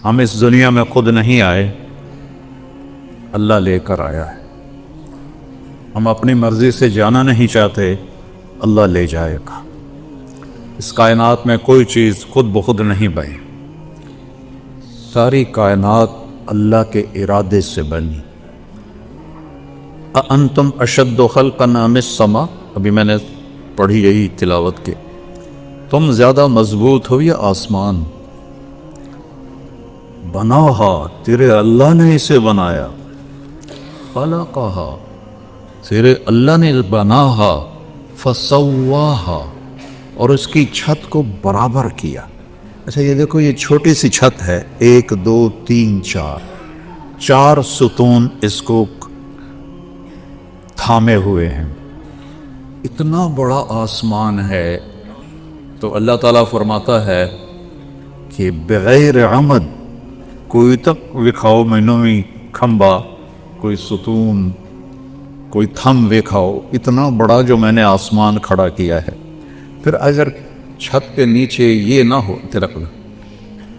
ہم اس دنیا میں خود نہیں آئے، اللہ لے کر آیا ہے۔ ہم اپنی مرضی سے جانا نہیں چاہتے، اللہ لے جائے گا۔ اس کائنات میں کوئی چیز خود بخود نہیں بنی، ساری کائنات اللہ کے ارادے سے بنی۔ اَأَنْتُمْ أَشَدُّ خَلْقًا أَمِ السَّمَاءُ، ابھی میں نے پڑھی یہی تلاوت کی، تم زیادہ مضبوط ہو یا آسمان؟ بناہا، تیرے اللہ نے اسے بنایا، خلقہا، تیرے اللہ نے بناہا، فسواہا، اور اس کی چھت کو برابر کیا۔ اچھا یہ دیکھو، یہ چھوٹی سی چھت ہے، 1 2 3 4 ستون اس کو تھامے ہوئے ہیں۔ اتنا بڑا آسمان ہے تو اللہ تعالیٰ فرماتا ہے کہ بغیر عمد کوئی تک وکھاؤ مینوں میں کھمبا، کوئی ستون، کوئی تھم وکھاؤ، اتنا بڑا جو میں نے آسمان کھڑا کیا ہے۔ پھر اگر چھت کے نیچے یہ نہ ہو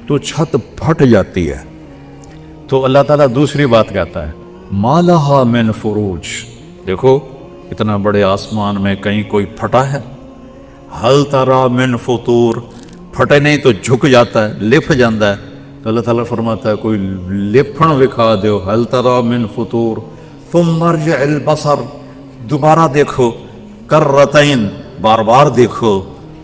تو چھت پھٹ جاتی ہے۔ تو اللہ تعالیٰ دوسری بات کہتا ہے، ما لہا من فروج، دیکھو اتنا بڑے آسمان میں کہیں کوئی پھٹا ہے؟ ہل ترا من فطور، پھٹے نہیں تو جھک جاتا ہے، لپھ جاتا ہے۔ تو اللہ تعالیٰ فرماتا ہے کوئی لپھن وکھا دیو، ہل ترا من فطور، ثم ارجع البصر، دوبارہ دیکھو، کرتین، بار بار دیکھو،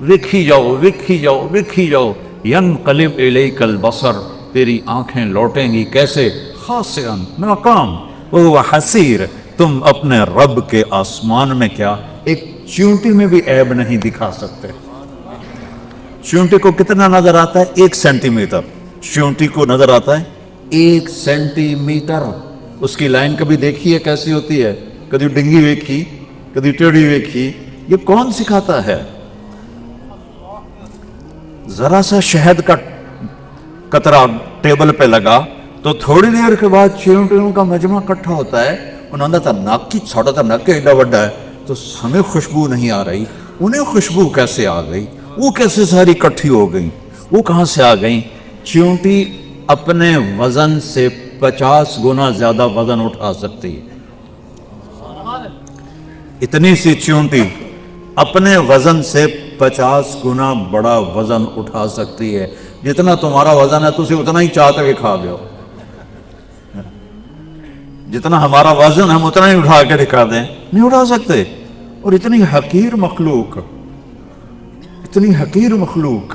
وکھی جاؤ وکھی جاؤ وکھی جاؤ، ینقلب الیک البصر، تیری آنکھیں لوٹیں گی کیسے؟ خاسئا، ناکام، وہو حسیر، تم اپنے رب کے آسمان میں کیا ایک چیونٹی میں بھی عیب نہیں دکھا سکتے۔ چیونٹی کو کتنا نظر آتا ہے؟ 1 سینٹی میٹر، چیونٹی کو نظر آتا ہے 1 سینٹی میٹر۔ اس کی لائن کبھی دیکھی ہے کیسی ہوتی ہے؟ کبھی ڈنگی ویکھی، کبھی ٹیڑھی ویکھی؟ یہ کون سکھاتا ہے؟ ذرا سا شہد کا قطرہ ٹیبل پہ لگا تو تھوڑی دیر کے بعد چیونٹیوں کا مجمع اکٹھا ہوتا ہے۔ انہوں نے کہا ناک کی چھوٹا تھا، ناک کے ایڈا بڑا ہے، تو ہمیں خوشبو نہیں آ رہی، انہیں خوشبو کیسے آ گئی؟ وہ کیسے ساری اکٹھی ہو گئی؟ وہ کہاں سے آ گئیں؟ چیونٹی اپنے وزن سے 50 گنا زیادہ وزن اٹھا سکتی ہے۔ اتنی سی چیونٹی اپنے وزن سے 50 گنا بڑا وزن اٹھا سکتی ہے۔ جتنا تمہارا وزن ہے تسی اتنا ہی چاہ کے کھا گئے ہو، جتنا ہمارا وزن ہم اتنا ہی اٹھا کے دکھا دیں، نہیں اٹھا سکتے۔ اور اتنی حقیر مخلوق، اتنی حقیر مخلوق،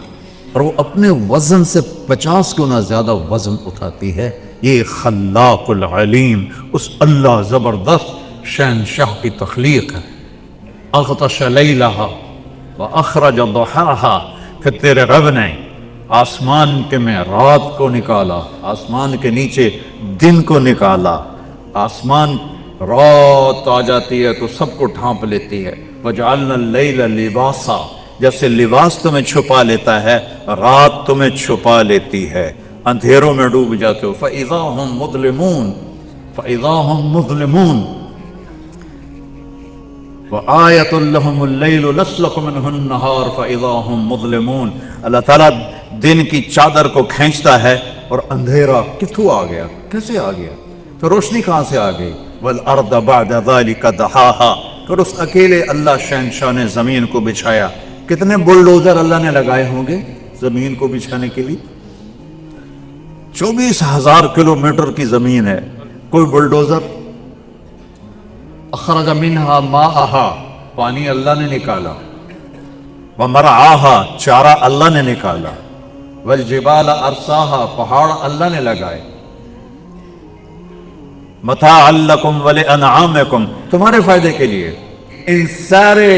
اور وہ اپنے وزن سے 50 گنا زیادہ وزن اٹھاتی ہے۔ یہ خلاق العلیم، اس اللہ زبردست شہنشاہ کی تخلیق ہے۔ اغطش لیلہا واخرج ضحاہا، کہ تیرے رب نے آسمان کے میں رات کو نکالا، آسمان کے نیچے دن کو نکالا۔ آسمان رات آ جاتی ہے تو سب کو ڈھانپ لیتی ہے۔ وجعلنا اللیل لباسا، جیسے لباس تمہیں چھپا لیتا ہے، رات تمہیں چھپا لیتی ہے، اندھیروں میں ڈوب جاتے ہو۔ فَإِذَا هُمْ مُظْلِمُونَ، فَإِذَا هُمْ مُظْلِمُونَ، وَآيَةٌ لَهُمُ اللَّيْلُ نَسْلَخُ مِنْهُ النَّهَارَ فَإِذَا هُمْ مُظْلِمُونَ۔ اللہ تعالیٰ دن کی چادر کو کھینچتا ہے اور اندھیرا کتھوں آ گیا، کیسے آ گیا؟ تو روشنی کہاں سے آ گئی؟ وَالْأَرْضَ بَعْدَ ذَلِكَ دَحَاهَا، پھر اس اکیلے اللہ شہنشاہ نے زمین کو بچھایا۔ کتنے بلڈوزر اللہ نے لگائے ہوں گے زمین کو بچھانے کے لیے؟ 24,000 کلومیٹر کی زمین ہے، کوئی بلڈوزر؟ اخرج منہا ماءہا، پانی اللہ نے نکالا، ومرعاہا، چارہ اللہ نے نکالا، والجبال ارساہا، پہاڑ اللہ نے لگائے، متاعا لکم ولانعامکم، تمہارے فائدے کے لیے۔ ان سارے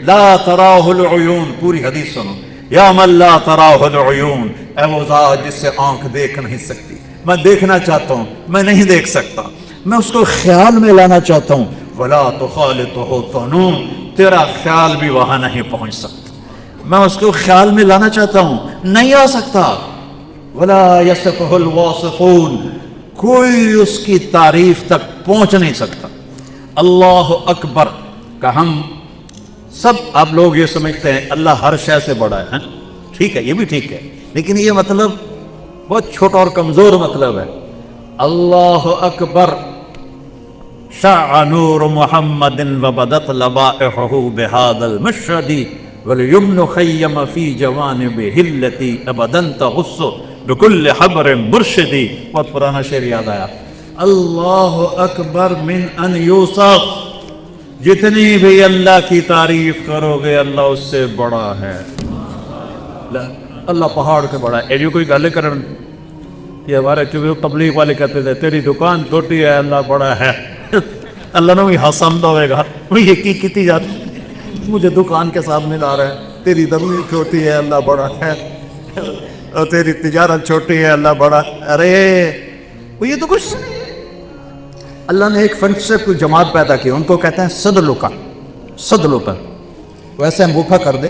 لا تراہ العیون، پوری حدیث سنو، یا من لا تراہ العیون، اے وہ ذات جس سے آنکھ دیکھ نہیں سکتی، میں دیکھنا چاہتا ہوں، میں نہیں دیکھ سکتا، میں اس کو خیال میں لانا چاہتا ہوں، ولا تخالطہ طنون، تیرا خیال بھی وہاں نہیں پہنچ سکتا، میں اس کو خیال میں لانا چاہتا ہوں، نہیں آ سکتا۔ ولا یصفہ الواصفون، کوئی اس کی تعریف تک پہنچ نہیں سکتا۔ اللہ اکبر کا ہم سب، آپ لوگ یہ سمجھتے ہیں اللہ ہر شے سے بڑا ہے، ٹھیک ہے، یہ بھی ٹھیک ہے، لیکن یہ مطلب بہت چھوٹا اور کمزور مطلب ہے. اللہ اکبر شع نور محمد وبدت لبائحہ بہذا المشرد والیمن خیم فی جوانبہ التی ابدا تغص بکل حبر مرشدی. بہت پرانا شعر یاد آیا. اللہ اکبر من ان یوصف، جتنی بھی اللہ کی تعریف کرو گے اللہ اس سے بڑا ہے. اللہ پہاڑ سے بڑا ہے. یہ کوئی گل کرن کہ ہمارے چونکہ تبلیغ والے کہتے تھے تیری دکان چھوٹی ہے اللہ بڑا ہے. اللہ نے بھی ہسمد ہوئے گا یہ کی کیتی جاتی مجھے دکان کے سامنے لا رہا ہے. تیری تبلیغ چھوٹی ہے اللہ بڑا ہے اور تیری تجارت چھوٹی ہے اللہ بڑا. ارے وہ یہ تو کچھ نہیں. اللہ نے ایک فن سے کوئی جماعت پیدا کی، ان کو کہتے ہیں صدلوکن. صدلوکن ویسے انگوٹھا کر دے،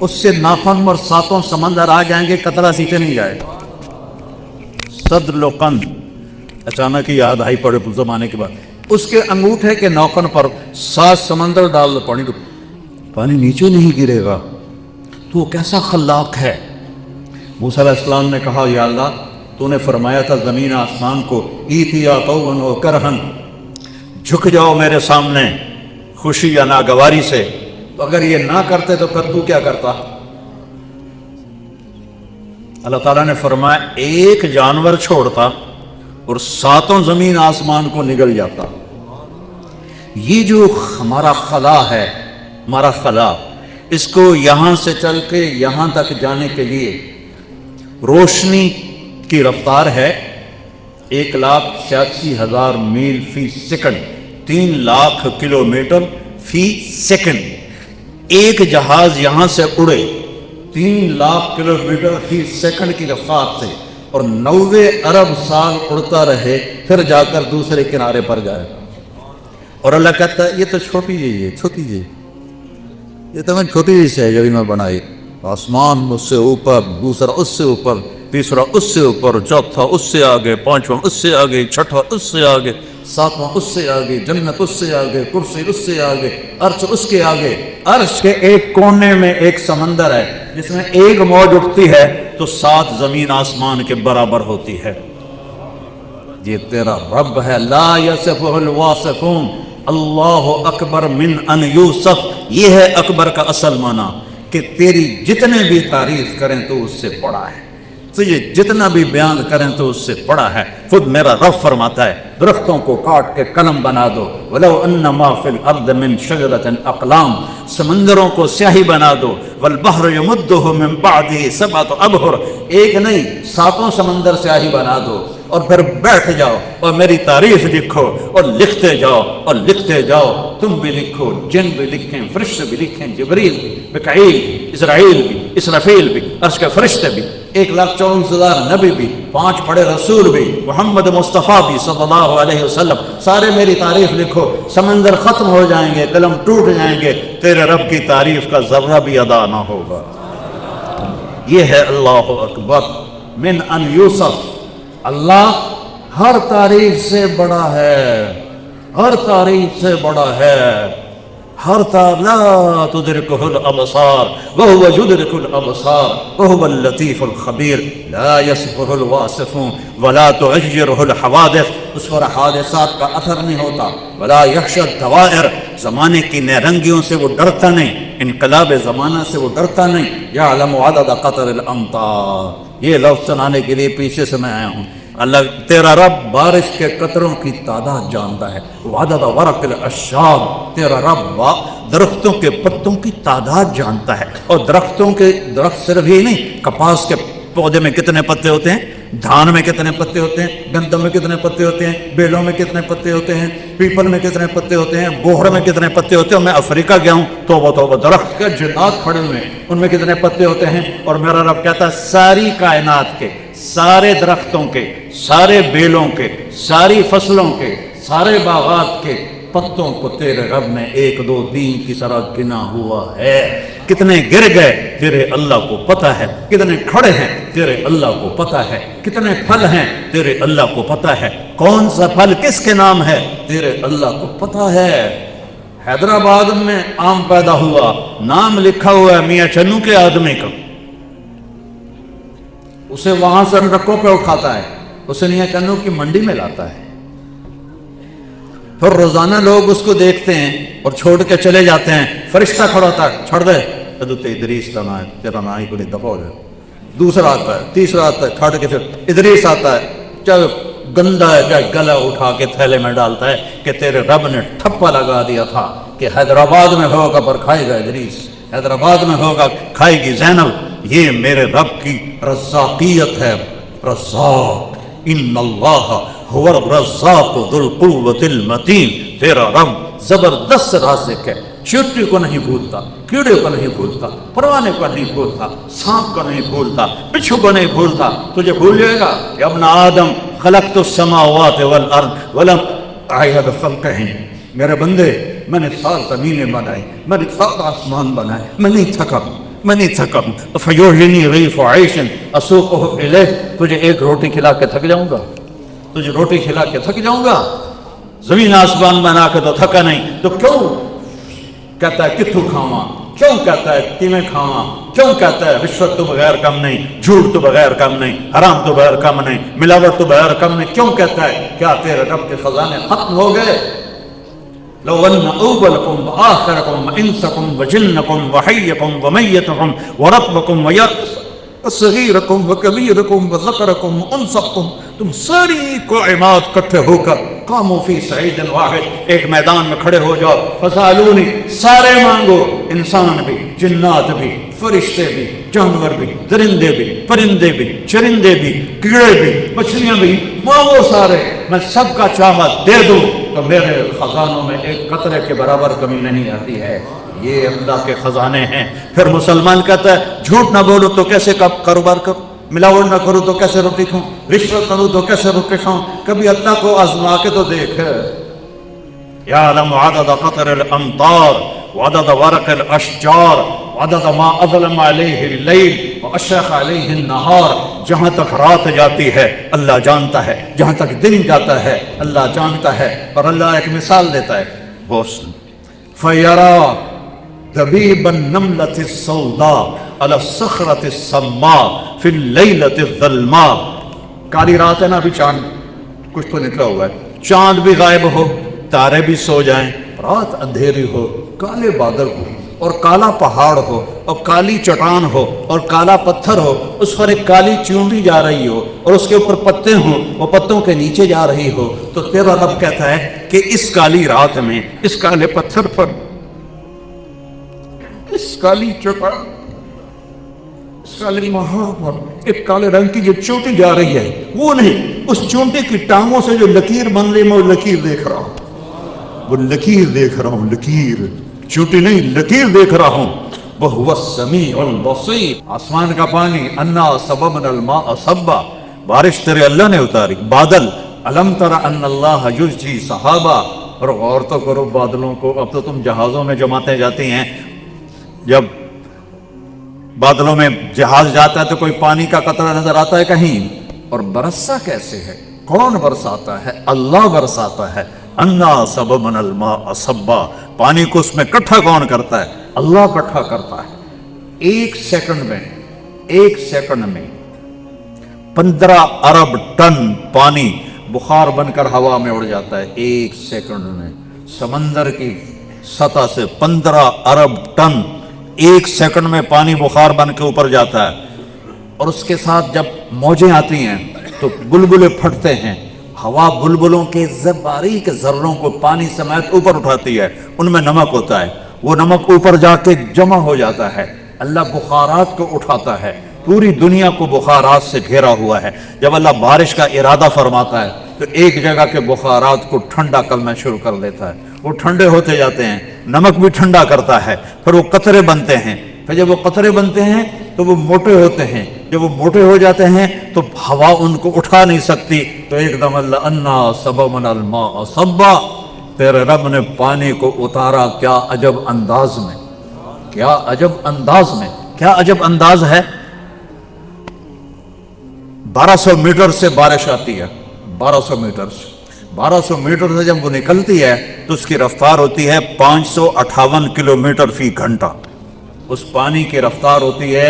اس سے ناخن اور ساتوں سمندر آ جائیں گے، قطرہ سیچے نہیں جائے گا. صدلوکن اچانک ہی یاد آئی پڑے زمانے کے بعد. اس کے انگوٹھے کے نوکن پر 7 سمندر ڈال دو، پانی نیچے نہیں گرے گا. تو وہ کیسا خلاق ہے. موسیٰ علیہ السلام نے کہا یا اللہ تو نے فرمایا تھا زمین آسمان کو ایتیا طوعاً و کرہن، جھک جاؤ میرے سامنے خوشی یا ناگواری سے. تو اگر یہ نہ کرتے تو پھر تو کیا کرتا؟ اللہ تعالیٰ نے فرمایا ایک جانور چھوڑتا اور 7 زمین آسمان کو نگل جاتا. یہ جو ہمارا خلا ہے، ہمارا خلا، اس کو یہاں سے چل کے یہاں تک جانے کے لیے روشنی کی رفتار ہے 1,86,000 میل فی سیکنڈ، 3 لاکھ کلومیٹر فی سیکنڈ. ایک جہاز یہاں سے اڑے 3 لاکھ کلومیٹر فی سیکنڈ کی رفتار سے اور 90 ارب سال اڑتا رہے، پھر جا کر دوسرے کنارے پر جائے. اور اللہ کہتا ہے یہ تو چھوٹی جی ہے، چھوٹی جی، یہ تو میں چھوٹی جی سے ہے جو میں بنائی. آسمان اس سے اوپر، دوسرا اس سے اوپر، تیسرا اس سے اوپر، چوتھا اس سے آگے، 5واں اس سے آگے، 6واں اس سے آگے، 7واں اس سے آگے، جنت اس سے آگے، کرسی اس سے آگے، عرش اس کے آگے. عرش کے ایک کونے میں ایک سمندر ہے جس میں ایک موج اٹھتی ہے تو 7 زمین آسمان کے برابر ہوتی ہے. یہ تیرا رب ہے. لا یصفہ الواصفون. اللہ اکبر من ان یوصف. یہ ہے اکبر کا اصل معنی کہ تیری جتنے بھی تعریف کریں تو اس سے بڑا ہے، تجھے جتنا بھی بیان کریں تو اس سے بڑا ہے. خود میرا رب فرماتا ہے درختوں کو کاٹ کے قلم بنا دو. وَلَوْ أَنَّ مَا فِي الْأَرْضِ مِنْ شَجَرَةٍ أَقْلَامٍ. سمندروں کو سیاہی بنا دو. وَالْبَحْرُ يَمُدُّهُ مِنْ بَعْدِهِ 7 أَبْحُرٍ. ایک نہیں 7 سمندر سیاہی بنا دو اور پھر بیٹھ جاؤ اور میری تعریف لکھو اور لکھتے جاؤ اور لکھتے جاؤ. تم بھی لکھو، جن بھی لکھیں، فرشتے بھی لکھیں، جبریل، مکائیل، اسرائیل بھی، اسرافیل بھی، عرش کے فرشتے بھی، 1,24,000 نبی بھی، 5 بڑے رسول بھی، محمد مصطفیٰ بھی صلی اللہ علیہ وسلم، سارے میری تعریف لکھو. سمندر ختم ہو جائیں گے، قلم ٹوٹ جائیں گے، تیرے رب کی تعریف کا ذرہ بھی ادا نہ ہوگا. یہ ہے اللہ اکبر من ان یوصف. اللہ ہر تعریف سے بڑا ہے، ہر تعریف سے بڑا ہے. ہر لا تدرکہ الابصار وہو یدرک الابصار وہو اللطیف الخبیر. لا یصفہ الواصفون ولا تعجرہ الحوادث. اس پر حادثات کا اثر نہیں ہوتا. ولا یخشی الدوائر. زمانے کی نیرنگیوں سے وہ ڈرتا نہیں، انقلاب زمانہ سے وہ ڈرتا نہیں. یعلم عدد قطر الامطار. یہ لفظ سنانے کے لیے پیچھے سے میں آیا ہوں. اللہ تیرا رب بارش کے قطروں کی تعداد جانتا ہے. وعدد ورق الاشجار. تیرا رب درختوں کے پتوں کی تعداد جانتا ہے. اور درخت صرف ہی نہیں، کپاس کے پودے میں کتنے پتے ہوتے ہیں، دھان میں کتنے پتے ہوتے ہیں، گندم میں کتنے پتے ہوتے ہیں، بیلوں میں کتنے پتے ہوتے ہیں، پیپل میں کتنے پتے ہوتے ہیں، بوہڑ میں کتنے پتے ہوتے ہیں. میں افریقہ گیا ہوں تو وہ درخت کے جنات کھڑے ہوئے ہیں، ان میں کتنے پتے ہوتے ہیں. اور میرا رب کہتا ہے ساری کائنات کے، سارے درختوں کے، سارے بیلوں کے، ساری فصلوں کے، سارے باغات کے پتوں کو تیرے رب نے 1 2 3 کی طرح گنا ہوا ہے. کتنے گر گئے تیرے اللہ کو پتہ ہے، کتنے کھڑے ہیں تیرے اللہ کو پتہ ہے، کتنے پھل ہیں تیرے اللہ کو پتہ ہے، کون سا پھل کس کے نام ہے تیرے اللہ کو پتہ ہے. حیدرآباد میں آم پیدا ہوا، نام لکھا ہوا ہے میاں چنو کے آدمی کا. اسے وہاں سے ٹرکوں پہ اٹھاتا ہے، اسے نیاں چنوں کی منڈی میں لاتا ہے، پھر روزانہ لوگ اس کو دیکھتے ہیں اور چھوڑ کے چلے جاتے ہیں، فرشتہ کھڑا ہوتا ہے، چھوڑ دے حضرت ادریس تیرا نا ہی کوئی دفع ہو جائے، دوسرا آتا ہے، تیسرا آتا ہے، چھوڑ کے پھر ادریس آتا ہے، چاہے گندا ہے چاہے گلا اٹھا کے تھیلے میں ڈالتا ہے کہ تیرے رب نے ٹھپا لگا دیا تھا کہ حیدرآباد میں ہوگا پر کھائے گا ادریس، حیدرآباد میں ہوگا کھائے گی زینب، یہ میرے رب کی رزاقیت ہے، رزاق، ان اللہ هو الرزاق ذو القوة المتین، تیرا رب زبردست رازق ہے، چیونٹی کو نہیں بھولتا، کیڑے کو نہیں بھولتا، پروانے کو نہیں بھولتا، سانپ کو نہیں بھولتا، بچھو کو نہیں بھولتا، تجھے بھول جائے گا کہ ابن آدم خلقت السماوات والارض ولم اعیب خلقہم، میرے بندے میں نے 7 زمینیں بنائی، میں نے 7 آسمان بنائے، میں نہیں تھکا، فیوحنی غیف عیش اسوقہ الیہ، تجھے ایک روٹی کھلا کے تھک جاؤں گا، تجھے روٹی کھلا کے تھک جاؤں گا، زمین آسمان بنا کے تو تھکا نہیں، تو کیوں کہتا ہے کتھو کھاواں، کیوں کہتا ہے کیویں کھاواں، کیوں کہتا ہے رشوت تو بغیر کم نہیں، جھوٹ تو بغیر کم نہیں، حرام تو بغیر کم نہیں، ملاوٹ تو بغیر کم نہیں، کیوں کہتا ہے؟ کیا تیرے رب کے خزانے ختم ہو گئے؟ لو ان اولکم وآخرکم وانسکم وجنکم وحیکم ومیتکم ورطبکم صغیرکم وکبیرکم وذکرکم وانثکم، تم ساری کائنات کٹھے ہو کر قاموا فی صعید واحد، ایک میدان میں کھڑے ہو جاؤ، فسالونی، سارے مانگو، انسان بھی، جنات بھی، فرشتے بھی، جانور بھی، درندے بھی، پرندے بھی، چرندے بھی، کیڑے بھی، مچھلیاں بھی، مانگو سارے، میں سب کا چاہت دے دوں تو میرے خزانوں میں ایک قطرے کے برابر کمی نہیں آتی ہے، یہ اللہ کے خزانے ہیں۔ پھر مسلمان کہتا ہے جھوٹ نہ بولو تو کیسے کاروبار کروں، ملاوٹ نہ کروں تو کیسے روٹی کھاؤں، رشوت کروں تو کیسے روٹی کھاؤں، کبھی اللہ کو آزما کے تو دیکھ۔ یعلم عدد قطر الامطار وعدد ورق الاشجار وعدد ما اظلم علیہ اللیل واشرق علیہ النہار، جہاں تک رات جاتی ہے اللہ جانتا ہے، جہاں تک دن جاتا ہے اللہ جانتا ہے۔ اور اللہ ایک مثال دیتا ہے، فَيَرَى دَبِيبَ النَّمْلَةِ السَّوْدَاء عَلَى الصَّخْرَةِ السَّمَّاءِ فِي اللَّيْلَةِ الظَّلْمَاءِ، کالی رات ہے نا، ابھی چاند کچھ تو نکلا ہوا ہے، چاند بھی غائب ہو، تارے بھی سو جائیں، رات اندھیری ہو، کالے بادل ہو اور کالا پہاڑ ہو اور کالی چٹان ہو اور کالا پتھر ہو، اس پر ایک کالی چونٹی جا رہی ہو اور اس کے اوپر پتے ہوں، وہ پتوں کے نیچے جا رہی ہو، تو تیرا رب کہتا ہے کہ اس کالی رات میں، اس کالے پتھر پر، اس کالی چٹان، اس کالے پہاڑ پر ایک کالے رنگ کی جو چونٹی جا رہی ہے، وہ نہیں، اس چونٹی کی ٹانگوں سے جو لکیر بن رہی، میں وہ لکیر دیکھ رہا ہوں، وہ لکیر دیکھ رہا ہوں، لکیر، چونٹی نہیں، لکیر دیکھ رہا ہوں۔ وَهُوَ السَّمِيعُ الْبَصِيرُ، آسمان کا پانی، اَنَّا صَبَبْنَا الْمَاءَ صَبًّا، بارش تیرے اللہ نے اتاری، بادل، أَلَمْ تَرَ أَنَّ اللَّهَ يُزْجِي سَحَابًا، اور غور تو کرو بادلوں کو، اب تو تم جہازوں میں جماتے جاتی ہیں، جب بادلوں میں جہاز جاتا ہے تو کوئی پانی کا قطرہ نظر آتا ہے کہیں؟ اور برسا کیسے ہے؟ کون برساتا ہے؟ اللہ برساتا ہے۔ انا صببنا الماء صبا، پانی کو اس میں کٹھا کون کرتا ہے؟ اللہ کٹھا کرتا ہے۔ ایک سیکنڈ میں 15 ارب ٹن پانی بخار بن کر ہوا میں اڑ جاتا ہے، ایک سیکنڈ میں۔ سمندر کی سطح سے 15 ارب ٹن ایک سیکنڈ میں پانی بخار بن کے اوپر جاتا ہے، اور اس کے ساتھ جب موجیں آتی ہیں تو بلبلے پھٹتے ہیں، ہوا بلبلوں کے باریک ذروں کو پانی سمیت اوپر اٹھاتی ہے، ان میں نمک ہوتا ہے، وہ نمک اوپر جا کے جمع ہو جاتا ہے، اللہ بخارات کو اٹھاتا ہے، پوری دنیا کو بخارات سے گھیرا ہوا ہے۔ جب اللہ بارش کا ارادہ فرماتا ہے تو ایک جگہ کے بخارات کو ٹھنڈا کرنا شروع کر دیتا ہے، وہ ٹھنڈے ہوتے جاتے ہیں، نمک بھی ٹھنڈا کرتا ہے، پھر وہ قطرے بنتے ہیں، پھر جب وہ قطرے بنتے ہیں تو وہ موٹے ہوتے ہیں، جب وہ موٹے ہو جاتے ہیں تو ہوا ان کو اٹھا نہیں سکتی، تو ایک دم اللہ انا صببنا الماء صبا، تیرے رب نے پانی کو اتارا، کیا عجب انداز میں، کیا عجب انداز میں، کیا عجب انداز ہے۔ 1200 میٹر سے بارش آتی ہے، 1200 میٹر سے جب وہ نکلتی ہے تو اس کی رفتار ہوتی ہے 558 کلومیٹر فی گھنٹہ، اس پانی کی رفتار ہوتی ہے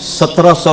1700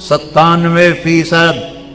97%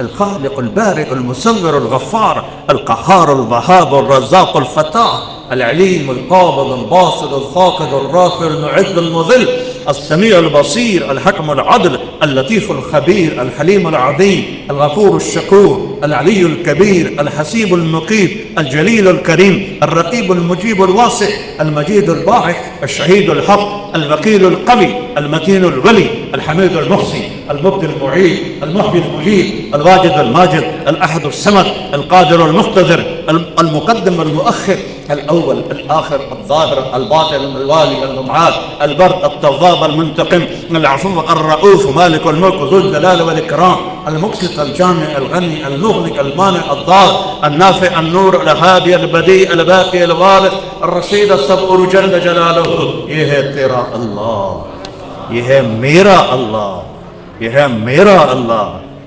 الخالق البارئ المصور الغفار القهار الوهاب الرزاق الفتاح العليم القابض الباسط الخافض الرافع المعز المذل السميع البصير الحكم العدل اللطيف الخبير الحليم العظيم الغفور الشكور العلي الكبير الحسيب المقيت الجليل الكريم الرقيب المجيب الواسع المجيد الباعث الشهيد الحق الوكيل القوي المتين الولي الحميد المحصي المبدي المعيد المحيي المجيد الواجد الماجد الأحد الصمد القادر المقتدر المقدم المؤخر الأول الآخر الظاهر الباطن الوالي المعاد البر التواب المنتقم العفو الرؤوف مالك الملك ذو الجلال والإكرام المقسط الجامع الغني المغني المانع الضار النافع النور الهادي البديع الباقي الوارث الرشيد الصبور جل جلاله. یہ ہے تیرا اللہ، یہ ہے میرا اللہ، یہ ہے میرا اللہ،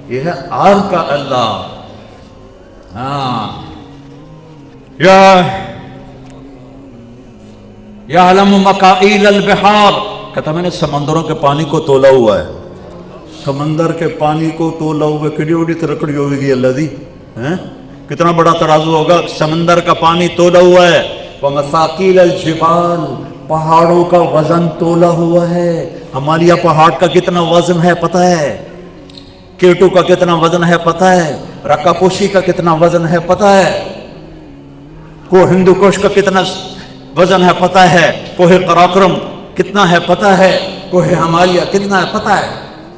یہ ہے آپ کا اللہ. ہاں یعلم مقائل البحار، کہتا میں نے سمندروں کے پانی کو تولا ہوا ہے. سمندر کے پانی کو تولا ہوا ہے، کڑی اڑی ترکڑی ہوگی اللہ دی، کتنا بڑا ترازو ہوگا. سمندر کا پانی تولا ہوا ہے. ومثاقیل الجبال، پہاڑوں کا وزن تولا ہوا ہے. ہمالیہ پہاڑ کا کتنا وزن ہے پتہ ہے؟ کیٹو کا کتنا وزن ہے پتہ ہے؟ رکا پوشی کا کتنا وزن ہے پتہ ہے؟ کو ہندو کوش کا کتنا وزن ہے پتہ ہے؟ کوہ قراقرم کتنا ہے پتہ ہے؟ کوہ ہمالیہ کتنا ہے پتہ ہے؟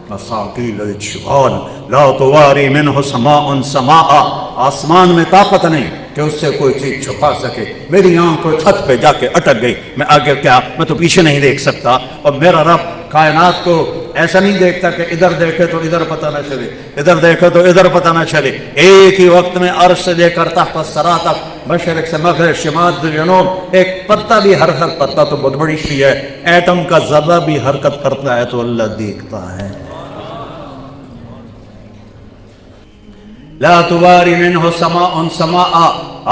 مساقیل الجبال لا تواری منہ سماء سماء، آسمان میں طاقت نہیں کہ اس سے کوئی چیز چھپا سکے. میری آنکھ کو چھت پہ جا کے اٹک گئی، میں آگے کیا، میں تو پیچھے نہیں دیکھ سکتا. اور میرا رب کائنات کو ایسا نہیں دیکھتا کہ ادھر دیکھے تو ادھر پتہ نہ چلے، ادھر دیکھے تو ادھر پتہ نہ چلے. ایک ہی وقت میں عرش سے لے کر تحت الثری تک، مشرق سے مغرب، شمال سے جنوب، ایک پتا بھی ہر پتا تو بہت بڑی چیز ہے، ایٹم کا ذرہ بھی حرکت کرتا ہے تو اللہ دیکھتا ہے. لا تواری منہ سماء سماء،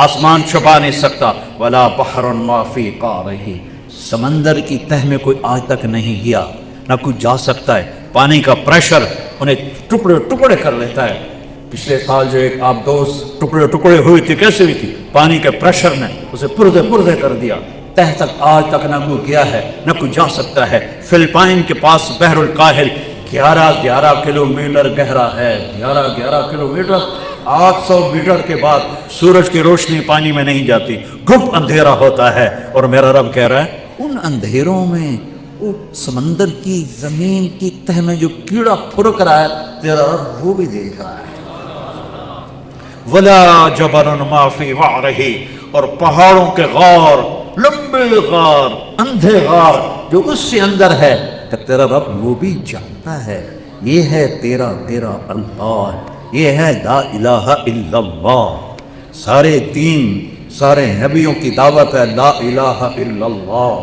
آسمان چھپا نہیں سکتا. ولا بحر ما فی قعرہ، سمندر کی تہ میں کوئی آج تک نہیں گیا، نہ کوئی جا سکتا ہے. پانی کا پریشر انہیں ٹکڑے ٹکڑے کر لیتا ہے. پچھلے سال جو ایک آپ دوست ٹکڑے ٹکڑے ہوئی تھی، کیسے ہوئی تھی؟ پانی کے پریشر نے اسے پردے پردے کر دیا. تہ تک آج تک نہ کوئی گیا ہے، نہ کوئی جا سکتا ہے. فلپائن کے پاس بحر الکاہل 11 کلومیٹر گہرا ہے. 11 کلومیٹر، 800 میٹر کے بعد سورج کی روشنی پانی میں نہیں جاتی، گھپ اندھیرا ہوتا ہے. اور میرا رب کہہ رہا ہے ان اندھیروں میں وہ سمندر کی زمین کی تہ میں جو کیڑا پھرک رہا ہے، تیرا رب وہ بھی دیکھ رہا ہے. ولا جبل ما فی وعرہ، اور پہاڑوں کے غار، لمبے غار، اندھے غار جو اس سے اندر ہے، کہ تیرا رب وہ بھی جانتا ہے. یہ ہے تیرا اللہ، یہ ہے لا الہ الا اللہ. سارے دین، سارے نبیوں کی دعوت ہے لا الہ الا اللہ.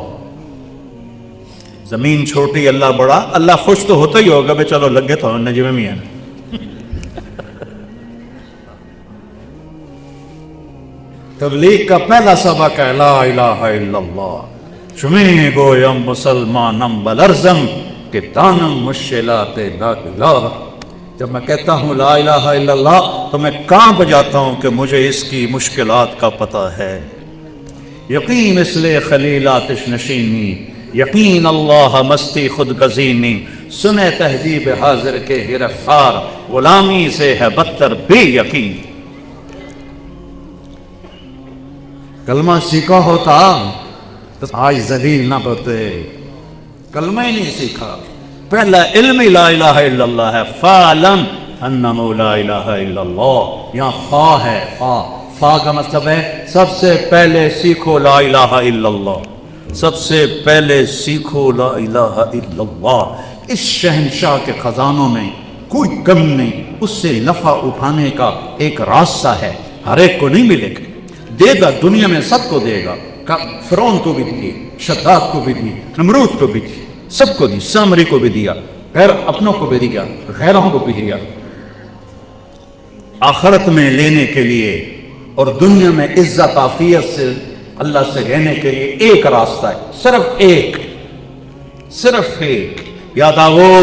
زمین چھوٹی اللہ بڑا، اللہ خوش تو ہوتا ہی ہوگا بے چلو لگے تو نجم میں ہے. تبلیغ کا پہلا سبق ہے لا الہ الا اللہ. شمی گویم مسلمانم بلرزم کہ دانم مشکلات لا الہ. جب میں کہتا ہوں لا الہ الا اللہ تو میں کانپ جاتا ہوں کہ مجھے اس کی مشکلات کا پتہ ہے. یقین اس لئے خلیل آتش نشینی، یقین اللہ مستی خود گزینی. سنے تہذیب حاضر کے گرفتار، غلامی سے ہے بدتر بے یقین. کلمہ سیکھا ہوتا تو آج ذلیل نہ ہوتے. کلمہ ہی نہیں سیکھا. پہلا علم لا الہ الا اللہ ہے. فَعْلَمْ أَنَّهُ لَا إِلَهَ إِلَّا اللَّهُ. یہاں فا ہے، فا کا مطلب ہے سب سے پہلے سیکھو لا الہ الا اللہ. سب سے پہلے سیکھو لا الہ الا اللہ. اس شہنشاہ کے خزانوں میں کوئی کم نہیں. اس سے نفع اٹھانے کا ایک راستہ ہے. ہر ایک کو نہیں ملے گا، دے گا، دنیا میں سب کو دے گا. فرعون کو بھی دیے، شداد کو بھی دی، نمرود کو بھی دی، سب کو دی. سامری کو بھی دیا، غیر اپنوں کو بھی دیا، غیروں کو بھی دیا. آخرت میں لینے کے لیے اور دنیا میں عزت عافیت سے اللہ سے رہنے کے لیے ایک راستہ ہے، صرف ایک، صرف ایک. یاد آؤ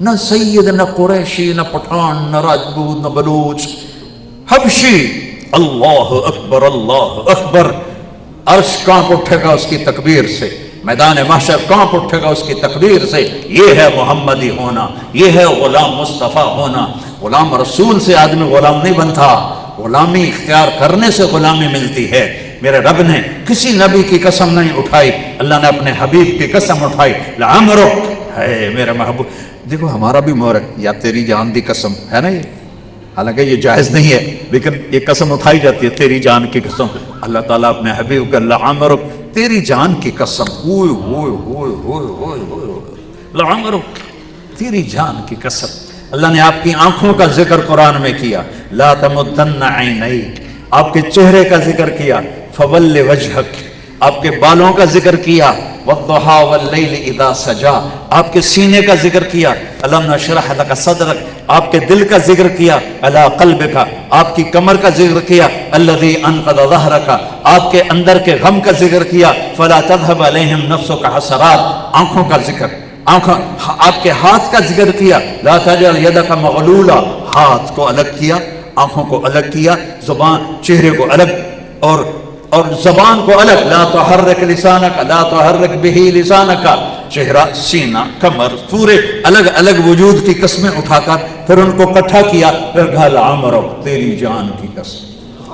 نہ سید، نہ قریشی، نہ پٹھان، نہ راجپوت، نہ بلوچ، حبشی. اللہ اکبر اللہ اکبر. عرش کانپ اٹھے گا اس کی تکبیر سے، میدان محشر کانپ اٹھے گا اس کی تکبیر سے. یہ ہے محمدی ہونا، یہ ہے غلام مصطفیٰ ہونا. غلام رسول سے آدمی غلام نہیں بنتا، غلامی اختیار کرنے سے غلامی ملتی ہے. میرے رب نے کسی نبی کی قسم نہیں اٹھائی، اللہ نے اپنے حبیب کی قسم اٹھائی. لعمرک ہے میرے محبوب. دیکھو ہمارا بھی مور ہے، یا تیری جان دی قسم ہے نا، یہ حالانکہ یہ جائز نہیں ہے لیکن یہ قسم اٹھائی جاتی ہے، تیری جان کی قسم. اللہ تعالیٰ اپنے حبیب کا لعمرک تیری جان کی قسم، ہوئے ہوئے ہوئے ہوئے ہوئے ہوئے لعمرک تیری جان کی قسم. اللہ نے آپ کی آنکھوں کا ذکر قرآن میں کیا، لا تمدن عینیک، آپ کے چہرے کا ذکر کیا، فول وجہک، آپ کے بالوں کا ذکر کیا، والضحی واللیل اذا سجا، آپ کے سینے کا ذکر کیا، الم نشرح لک صدرک، آپ کے دل کا ذکر کیا، علی قلبک، آپ کی کمر کا ذکر کیا، الذی انقض ظہرک، آپ کے اندر کے غم کا ذکر کیا، فلا تذهب علیہم نفسک حسرات، آنکھوں کا ذکر، آپ کے ہاتھ کا ذکر کیا، لا تجعل یدک مغلولہ، ہاتھ کو الگ کیا، آنکھوں کو الگ کیا، زبان چہرے کو الگ اور زبان کو الگ. لا تحرک لسانک، لا تحرک بہ لسانک، چہرہ، سینہ، کمر، پورے الگ الگ وجود کی قسمیں اٹھا کر پھر ان کو اکٹھا کیا، پھر کہا لعمرک تیری جان کی قسم،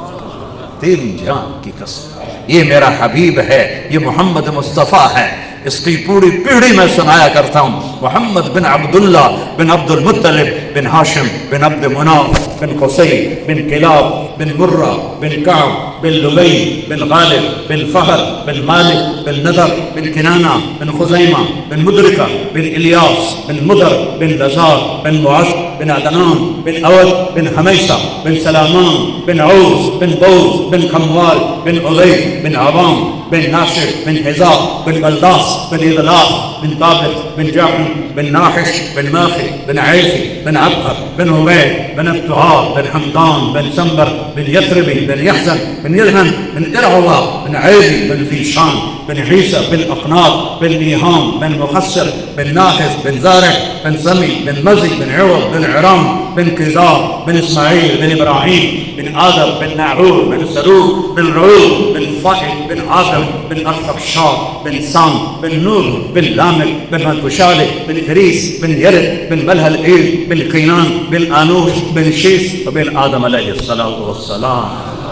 تیری جان کی قسم. یہ میرا حبیب ہے، یہ محمد مصطفیٰ ہے. اس کی پوری پیڑھی میں سنایا کرتا ہوں. محمد بن عبداللہ بن عبد المطلب بن ہاشم بن عبد مناف بن قصی بن کلاب بن مرہ بن کعب بن لبی بن غالب بن فہر بن مالک بن نضر بن کنانہ بن خزیمہ بن مدرکہ بن الیاس بن مدر بن لزار بن معاذ بن عدنان بن اود بن حمیسہ بن سلامان بن عوز بن بوز بن خموال بن عبید بن عوام بن ناشر بن حزاب بن بلداس بن اغلاق بن ثابت بن جعفر بن ناحش بن ماخي بن عيسي بن عبقر بن عبيد بن ابتعاب بن حمدان بن سنبر بن يثربي بن يحزن بن يلهم بن إرعوى بن عيدي بن ذيشان بن عيسى بن أقناط بن نيهام بن مخسر بن ناحس بن زارع بن سمي بن مزي بن عوض بن عرام بن كزار بن إسماعيل بن إبراهيم بن آدم بن نعور بن سروق بن رعوب بن فائد بن آدم بن أرفقشار بن سام بن نور بن لامك بن مدوشالي بن إدريس بن يرد بن ملهلئيل بن قينان بن آنوش بن شيس وبن آدم عليه الصلاة والسلام.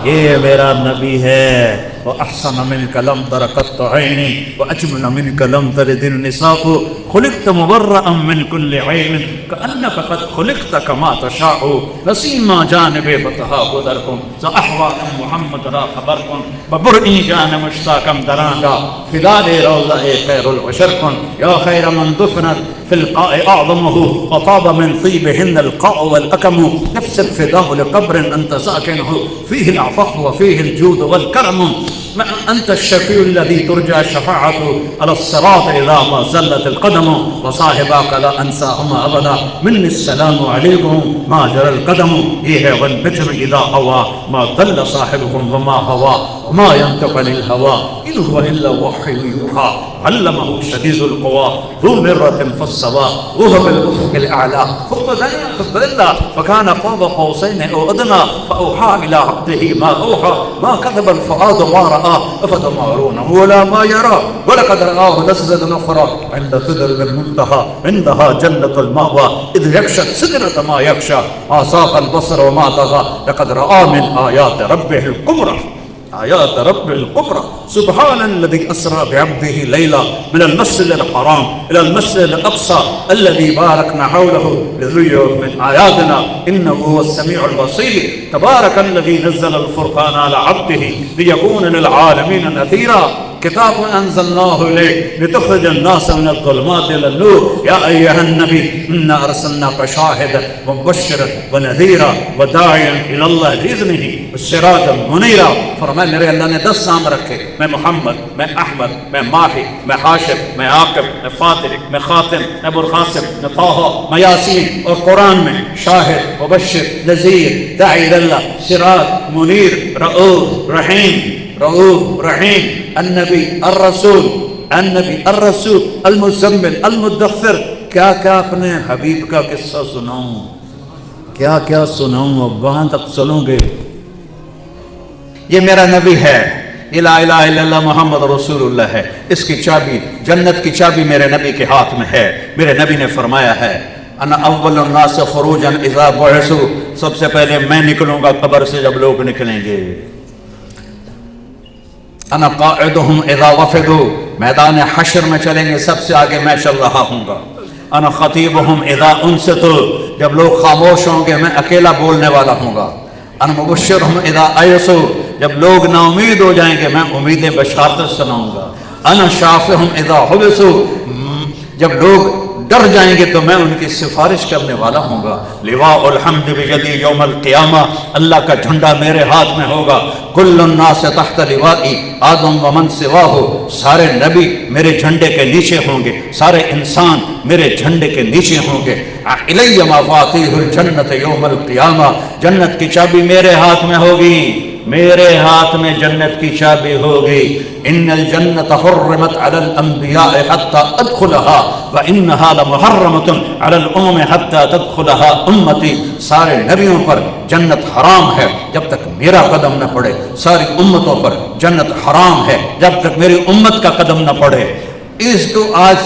یہ میرا نبی ہے. وأحسن منك لم تر قط عيني وأجمل منك لم تلد النساء خلقت مبرأ من كل عين كأنك قد خلقت كما تشاء نسيما جانبي بطها بدركم سأحوى محمد را خبركم ببرئي جان مشتاكم دراندا فدال روضة خير العشركم يا خير من دفنت في القاء أعظمه وطاب من طيبهن القاء والأكم نفس الفداء لقبر أنت ساكنه فيه العفاف وفيه الجود والكرم أنت الشفيع الذي ترجى الشفاعة على الصراط إذا ما زلت القدم وصاحبك لا أنساهما أبدا مني السلام عليكم ما جرى القدم إيه والبتر إذا هوى ما ضل صاحبكم وما هوى وما ينطق عن الهوى إن هو إلا وحي يوحى علمه شديد القوى ذو مرة فاستوى وهو بالأفق الأعلى فوق دنيا فضل فكان قاب قوسين أو أدنى فأوحى إلى عبده ما أوحى ما كذب الفؤاد ما رأى أفتمارونه ولا ما يرى ولقد رآه نزلة أخرى عند سدرة المنتهى عندها جنة المأوى إذ يغشى السدرة ما يغشى ما ساق البصر وما طغى لقد رأى من آيات ربه الكبرى آيات رب الكبرى سبحان الذي أسرى بعبده ليلا من المسجد الحرام إلى المسجد الأقصى الذي باركنا حوله لنريه من آياتنا إنه هو السميع البصير تبارك الذي نزل الفرقان على عبده ليكون للعالمين نذيرا كتاب أنزلناه إليك لتخرج الناس من الظلمات إلى النور يا أيها النبي إنا أرسلناك شاهدا ومبشرا ونذيرا وداعيا إلى الله بإذنه والسراجا منيرا. فرمایا میرے اللہ نے 10 نام رکھے، میں محمد، میں احمد، میں ماہی، میں حاشر، میں عاقب، میں فاتر، میں خاتم، میں ابوالقاسم، میں طٰہٰ، میں یاسین. اور قرآن میں شاہد، مبشر، نذیر، داعی إلى الله، سراج، منیر، رؤوف، رؤوف رحيم. النبي الرسول المزمل المدثر کیا کیا اپنے حبیب کا قصہ سناؤں، کیا کیا سناؤں، اب وہاں تک چلوں گے؟ یہ میرا نبی ہے، یہ لا الہ الا اللہ محمد رسول اللہ ہے، اس کی چابی، جنت کی چابی میرے نبی کے ہاتھ میں ہے۔ میرے نبی نے فرمایا ہے انا اول الناس خروجا اذا بعثوا، سب سے پہلے میں نکلوں گا قبر سے جب لوگ نکلیں گے۔ انا قاعدهم اذا وفدوا، میدان حشر میں چلیں گے سب سے آگے میں چل رہا ہوں گا۔ انا خطیبهم اذا انصتوا، جب لوگ خاموش ہوں گے میں اکیلا بولنے والا ہوں گا۔ انا مبشرهم اذا ایسوا، جب لوگ نا امید ہو جائیں گے میں امیدیں بشارت سناؤں گا۔ انا شافعهم اذا حبسوا، جب لوگ ڈر جائیں گے تو میں ان کی سفارش کرنے والا ہوں گا۔ لواء الحمد بجدی یوم القیامہ، اللہ کا جھنڈا میرے ہاتھ میں ہوگا۔ کل الناس تحت لوائی آدم ومن سواہ، سارے نبی میرے جھنڈے کے نیچے ہوں گے، سارے انسان میرے جھنڈے کے نیچے ہوں گے۔ الی مفاتیح الجنت یوم القیامہ، جنت کی چابی میرے ہاتھ میں ہوگی، میرے ہاتھ میں جنت کی چابی ہوگی۔ ان الجنت حرمت علی الانبیاء حتی ادخلها وانها لمحرمۃ علی الامم حتی تدخلها امتی، سارے نبیوں پر جنت حرام ہے جب تک میرا قدم نہ پڑے، ساری امتوں پر جنت حرام ہے جب تک میری امت کا قدم نہ پڑے۔ اس کو آج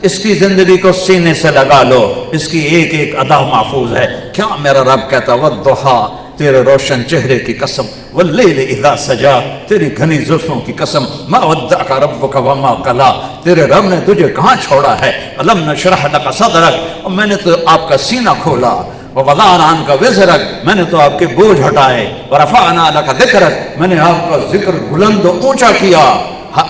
اس کی زندگی کو سینے سے لگا لو، اس کی ایک ایک ادا محفوظ ہے۔ کیا میرا رب کہتا والضحیٰ، تیرے روشن چہرے کی قسم، واللیل اذا سجا، تیری گھنی زلفوں کی قسم، ما ودعک ربک وما قلا، تیرے رب نے تجھے کہاں چھوڑا ہے۔ الم نشرح لک صدرک، اور میں نے تو آپ کا سینہ کھولا، ووضعنا عنک وزرک، میں نے تو آپ کے بوجھ ہٹائے، ورفعنا لک ذکرک، میں نے آپ کا ذکر بلند و اونچا کیا۔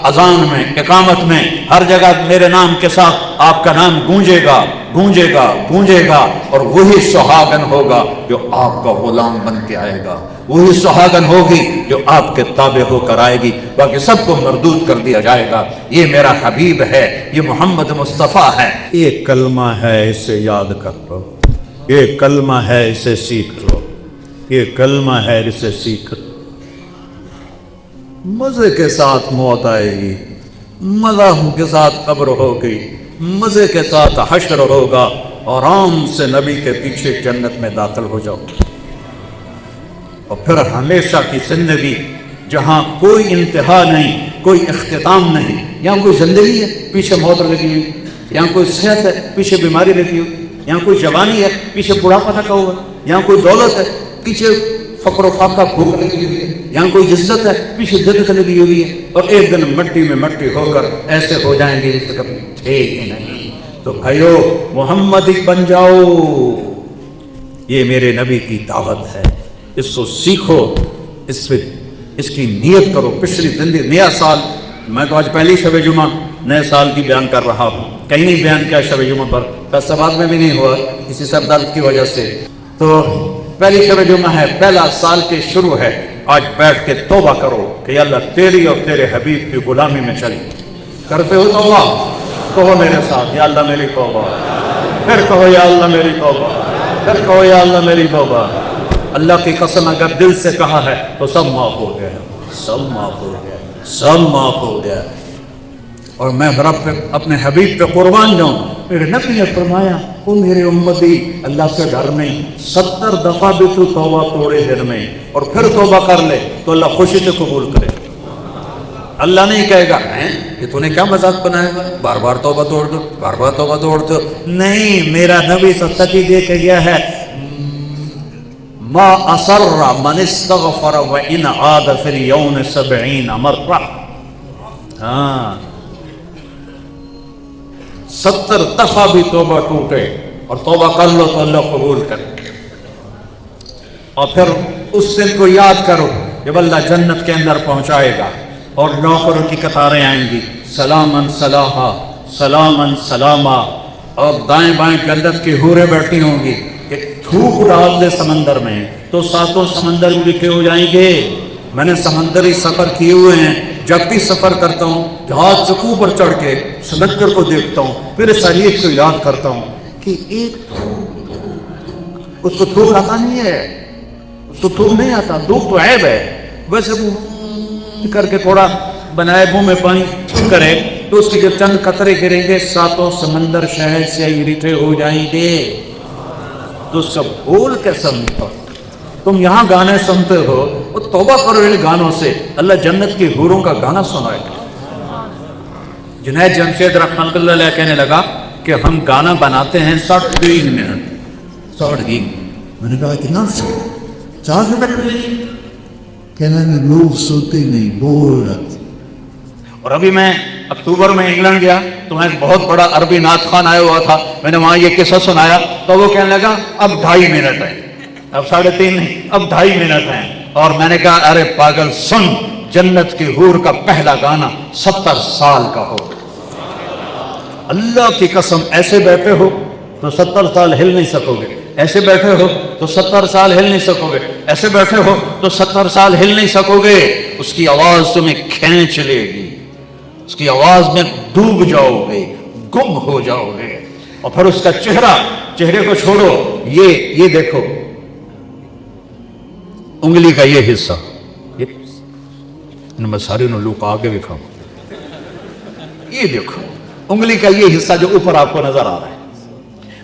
اذان میں، اقامت میں، ہر جگہ میرے نام کے ساتھ آپ کا نام گونجے گا، گونجے گا، گونجے گا، اور وہی سہاگن ہوگا جو آپ کا غلام بن کے آئے گا، وہی سہاگن ہوگی جو آپ کے تابع ہو کر آئے گی، باقی سب کو مردود کر دیا جائے گا۔ یہ میرا حبیب ہے، یہ محمد مصطفیٰ ہے۔ یہ کلمہ ہے، اسے یاد کر لو، یہ کلمہ ہے، اسے سیکھ لو، یہ کلمہ ہے، اسے سیکھ لو۔ مزے کے ساتھ موت آئے گی، مزہ کے ساتھ قبر ہوگی، مزے کے ساتھ حشر ہوگا، اور آرام سے نبی کے پیچھے جنت میں داخل ہو جاؤ، اور پھر ہمیشہ کی زندگی جہاں کوئی انتہا نہیں، کوئی اختتام نہیں۔ یہاں کوئی زندگی ہے، پیچھے موت لگی ہوئی، یہاں کوئی صحت ہے، پیچھے بیماری لگی ہوئی، یہاں کوئی جوانی ہے، پیچھے بڑھاپا لگا ہوا ہے، یہاں کوئی دولت ہے، پیچھے فقر و فاقہ بھوک لگی ہوئی ہے، یہاں کوئی عزت ہے، پیچھے ذلت لگی ہوئی ہے، اور ایک دن مٹی میں مٹی ہو کر ایسے ہو جائیں گے جیسے کبھی تھے ہی نہیں۔ تو بھائیو محمد بن جاؤ، یہ میرے نبی کی دعوت ہے، اس کو سیکھو، اس کی نیت کرو۔ پچھلی زندگی، نیا سال، میں تو آج پہلی شب جمعہ نئے سال کی بیان کر رہا ہوں، کہیں نہیں بیان کیا شب جمعہ پر، فیصلات میں بھی نہیں ہوا کسی سر درد کی وجہ سے، تو پہلی شب جمعہ ہے، پہلا سال کی شروع ہے۔ آج بیٹھ کے توبہ کرو کہ یا اللہ تیری اور تیرے حبیب کی غلامی میں چلی۔ کرتے ہو توبہ؟ کہو میرے ساتھ، یا اللہ میری توبہ، پھر کہو یا اللہ میری توبہ، پھر کہو یا اللہ میری توبہ۔ اللہ کی قسم اگر دل سے کہا ہے تو سب معاف ہو گیا، سب معاف ہو گیا، سب معاف ہو گیا۔ اور میں رب پہ، اپنے حبیب پہ قربان جاؤں۔ میرے نبی نے فرمایا او میرے امتی، اللہ سے ڈر نہیں، 70 دفعہ بھی تو توبہ توڑے دن میں اور پھر توبہ کر لے تو اللہ خوشی سے قبول کرے۔ اللہ نہیں کہے گا کہ تو نے کیا مذاق بنایا گا، بار بار توبہ توڑ دو، بار بار توبہ توڑ دو۔ نہیں، میرا نبی سچی دے کے گیا ہے، ما اصر من استغفر وان عاد فی اليوم 70 مرہ۔ ہاں، 70 دفعہ بھی توبہ ٹوٹے اور توبہ کر لو تو اللہ قبول کرے۔ اور پھر اس دن کو یاد کرو جب اللہ جنت کے اندر پہنچائے گا اور نوکروں کی قطاریں آئیں گی، سلامن صلاحا، سلامن سلاما، اور دائیں بائیں جنت کی حوریں بیٹھی ہوں گی کہ تھوک ڈال دے سمندر میں تو ساتوں سمندر بھی لکھے ہو جائیں گے۔ میں نے سمندری سفر کیے ہوئے ہیں، جب بھی سفر کرتا ہوں جہاز چکو پر چڑھ کے سمندر کو دیکھتا ہوں، پھر اس حدیث کو یاد کرتا ہوں کہ ایک اس کو تھوک آتا نہیں ہے، اس کو تھوک نہیں آتا، دھوپ تو عیب ہے، ویسے وہ کر کے تھوڑا بنائے منہ میں پانی کرے تو اس کے جو چند قطرے گریں گے 7 سمندر شہد سے اکٹھے ہو جائیں گے. تو اس کا بول کیسا میٹھا. تم یہاں گانے سنتے ہو، وہ توبہ کرو ان گانوں سے، اللہ جنت کی حوروں کا گانا سنائے گا. جنید جمشید رحمۃ اللہ علیہ کہنے لگا کہ ہم گانا بناتے ہیں 3 منٹ. 3 میں نے کہا کتنا 4 منٹ کہنا لوگ سوتے نہیں بول رہے. اور ابھی میں اکتوبر میں انگلینڈ گیا تو وہاں ایک بہت بڑا عربی نعت خوان آیا ہوا تھا. میں نے وہاں یہ قصہ سنایا تو وہ کہنے لگا اب 2.5 منٹ ہے، اب 3.5 نہیں، اب 2.5 منٹ ہیں. اور میں نے کہا ارے پاگل سن، جنت کی حور کا پہلا گانا 70 سال کا ہو. اللہ کی قسم ایسے بیٹھے ہو تو 70 سال ہل نہیں سکو گے، ایسے بیٹھے ہو تو 70 سال ہل نہیں سکو گے، ایسے بیٹھے ہو تو 70 سال ہل نہیں سکو گے. اس کی آواز تمہیں کھینچ لے گی، اس کی آواز میں ڈوب جاؤ گے، گم ہو جاؤ گے. اور پھر اس کا چہرے کو چھوڑو، یہ دیکھو انگلی کا یہ حصہ، میں سارے لوگ آگے بھی کھاؤں، یہ دیکھو انگلی کا یہ حصہ جو اوپر آپ کو نظر آ رہا ہے.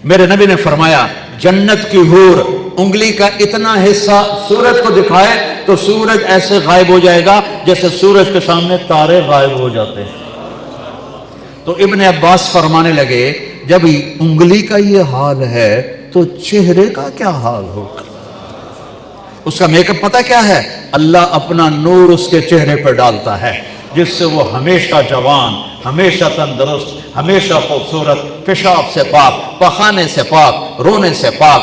میرے نبی نے فرمایا جنت کی حور انگلی کا اتنا حصہ سورج کو دکھائے تو سورج ایسے غائب ہو جائے گا جیسے سورج کے سامنے تارے غائب ہو جاتے ہیں. تو ابن عباس فرمانے لگے جب انگلی کا یہ حال ہے تو چہرے کا کیا حال ہوگا. اس کا میک اپ پتہ کیا ہے؟ اللہ اپنا نور اس کے چہرے پر ڈالتا ہے جس سے وہ ہمیشہ جوان، ہمیشہ تندرست، ہمیشہ خوبصورت، پیشاب سے پاک، پخانے سے پاک، رونے سے پاک،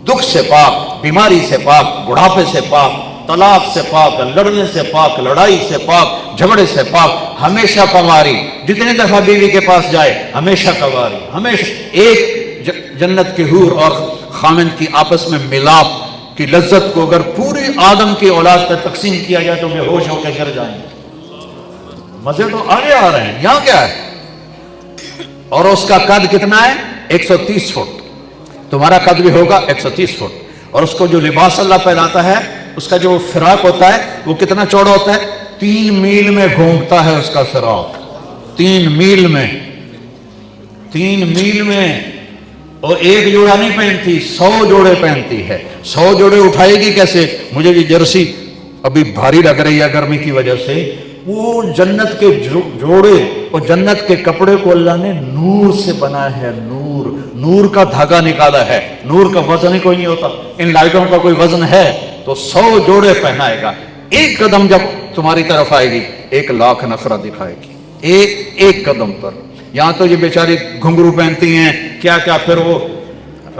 دکھ سے پاک، بیماری سے پاک، بڑھاپے سے پاک، طلاق سے پاک، لڑنے سے پاک، لڑائی سے پاک، جھگڑے سے پاک، ہمیشہ کنواری. جتنے دفعہ بیوی کے پاس جائے ہمیشہ کنواری. ہمیشہ ایک جنت کی حور اور خامند کی آپس میں ملاپ کی لذت کو اگر پوری آدم کی اولاد پر تقسیم کیا جائے تو بے ہوش ہو کے گر جائیں گے. مزے تو آگے آ رہے ہیں. یہاں کیا ہے؟ اور اس کا قد کتنا ہے؟ 130 فٹ. تمہارا قد بھی ہوگا 130 فٹ. اور اس کو جو لباس اللہ پہناتا ہے، اس کا جو فراق ہوتا ہے وہ کتنا چوڑا ہوتا ہے؟ 3 میل میں گھومتا ہے اس کا فراق. 3 میل میں، 3 میل میں. اور ایک جوڑا نہیں پہنتی، 100 جوڑے پہنتی ہے. 100 جوڑے اٹھائے گی کیسے؟ مجھے یہ جرسی ابھی بھاری لگ رہی ہے گرمی کی وجہ سے. وہ جنت کے جوڑے اور جنت کے کپڑے کو اللہ نے نور سے بنایا ہے. نور کا دھاگا نکالا ہے. نور کا وزن ہی کوئی نہیں ہوتا. ان لائٹوں کا کوئی وزن ہے تو 100 جوڑے پہنائے گا. ایک قدم جب تمہاری طرف آئے گی 1,00,000 نخرہ دکھائے گی ایک قدم پر. یہاں تو یہ بیچاری گھنگرو پہنتی ہیں کیا پھر وہ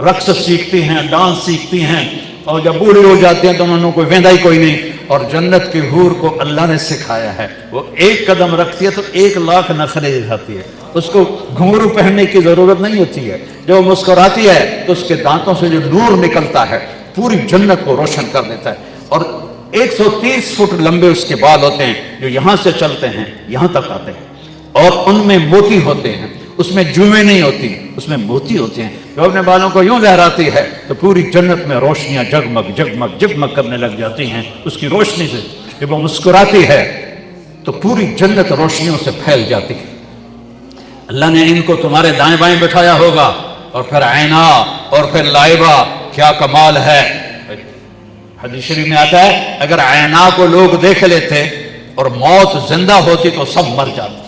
رقص سیکھتی ہیں، ڈانس سیکھتی ہیں، اور جب بوڑھی ہو جاتی ہیں تو انہوں نے کوئی ویندا ہی کوئی نہیں. اور جنت کی حور کو اللہ نے سکھایا ہے، وہ ایک قدم رکھتی ہے تو 1,00,000 نخرے دکھاتی ہے. اس کو گھنگرو پہننے کی ضرورت نہیں ہوتی ہے. جب وہ مسکراتی ہے تو اس کے دانتوں سے جو نور نکلتا ہے پوری جنت کو روشن کر دیتا ہے. اور 130 فٹ لمبے اس کے بال ہوتے ہیں جو یہاں سے چلتے ہیں یہاں تک آتے ہیں. اور ان میں موتی ہوتے ہیں. اس میں جوئیں نہیں ہوتی، اس میں موتی ہوتے ہیں. جو اپنے بالوں کو یوں لہراتی ہے تو پوری جنت میں روشنیاں جگمگ کرنے لگ جاتی ہیں اس کی روشنی سے. جب وہ مسکراتی ہے تو پوری جنت روشنیوں سے پھیل جاتی ہے. اللہ نے ان کو تمہارے دائیں بائیں بٹھایا ہوگا. اور پھر عینا اور پھر لائبہ. کیا کمال ہے. حدیث شریف میں آتا ہے اگر عینا کو لوگ دیکھ لیتے اور موت زندہ ہوتی تو سب مر جاتے.